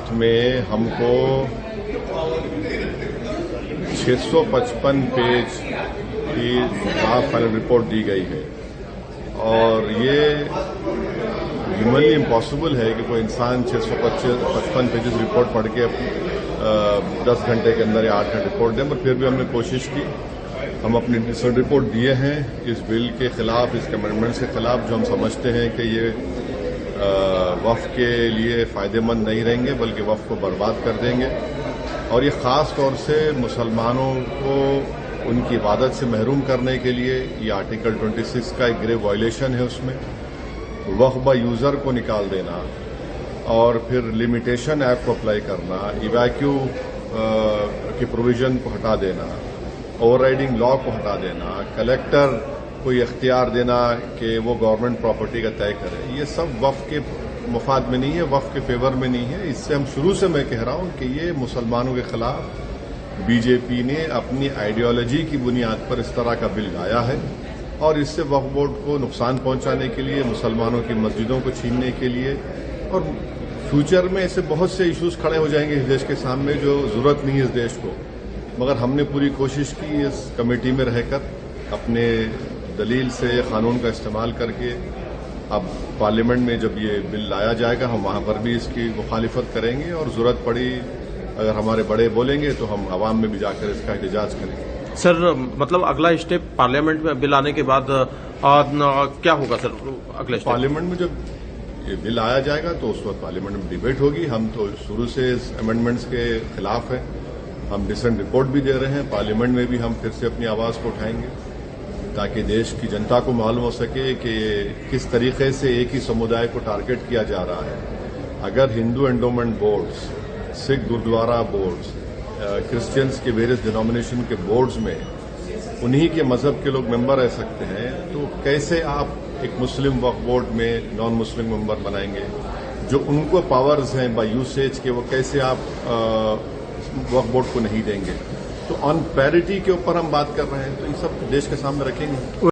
Draft में हमको 655 page की ड्राफ्ट फाइनल रिपोर्ट दी गई है और ये ह्यूमनली इम्पॉसिबल है कि कोई इंसान 655 पेजेस रिपोर्ट पढ़ के 10 घंटे के अंदर या 8 घंटे रिपोर्ट दें, पर फिर भी हमने कोशिश की। हम अपनी डिसर्ट रिपोर्ट दिए हैं इस बिल के खिलाफ, इसके अमेंडमेंट्स के खिलाफ, जो हम समझते हैं कि ये वफ़ के लिए फ़ायदेमंद नहीं रहेंगे बल्कि वफ़ को बर्बाद कर देंगे और ये ख़ास तौर से मुसलमानों को उनकी इबादत से महरूम करने के लिए ये आर्टिकल 26 का एक ग्रेव वायलेशन है। उसमें वक्फ बाय यूज़र को निकाल देना और फिर लिमिटेशन एक्ट को अप्लाई करना, इवैक्यू की प्रोविजन को हटा देना, ओवरराइडिंग लॉ को हटा देना, कलेक्टर को ये इख्तियार देना कि वो गवर्नमेंट प्रॉपर्टी का तय करे, ये सब वक्फ के मुफाद में नहीं है, वक्फ के फेवर में नहीं है। इससे हम शुरू से मैं कह रहा हूं कि ये मुसलमानों के खिलाफ बीजेपी ने अपनी आइडियोलॉजी की बुनियाद पर इस तरह का बिल लाया है और इससे वक्फ बोर्ड को नुकसान पहुंचाने के लिए, मुसलमानों की मस्जिदों को छीनने के लिए, और फ्यूचर में ऐसे बहुत से इश्यूज खड़े हो जाएंगे इस देश के सामने जो जरूरत नहीं है इस देश को। मगर हमने पूरी कोशिश की इस कमेटी में रहकर अपने दलील से कानून का इस्तेमाल करके, अब पार्लियामेंट में जब ये बिल लाया जाएगा हम वहां पर भी इसकी मुखालिफत करेंगे और जरूरत पड़ी अगर हमारे बड़े बोलेंगे तो हम आवाम में भी जाकर इसका एहतजाज करेंगे। सर, मतलब अगला स्टेप पार्लियामेंट में बिल आने के बाद क्या होगा सर? अगले स्टेप पार्लियामेंट में जब ये बिल आया जाएगा तो उस वक्त पार्लियामेंट में डिबेट होगी। हम तो शुरू से इस अमेंडमेंट्स के खिलाफ हैं, हम डिसेंट रिपोर्ट भी दे रहे हैं। पार्लियामेंट में भी हम फिर से अपनी आवाज को उठाएंगे ताकि देश की जनता को मालूम हो सके कि किस तरीके से एक ही समुदाय को टारगेट किया जा रहा है। अगर Hindu endowment boards, Sikh gurdwara boards, Christians के वेरियस डिनोमिनेशन के बोर्ड्स में उन्हीं के मजहब के लोग मेंबर रह सकते हैं, तो कैसे आप एक मुस्लिम वक्फ बोर्ड में नॉन मुस्लिम मेंबर बनाएंगे? जो उनको पावर्स हैं बाय यूसेज के, वो कैसे आप वक्फ बोर्ड को नहीं देंगे? तो ऑन पैरिटी के ऊपर हम बात कर रहे हैं, तो ये सब देश के सामने रखेंगे।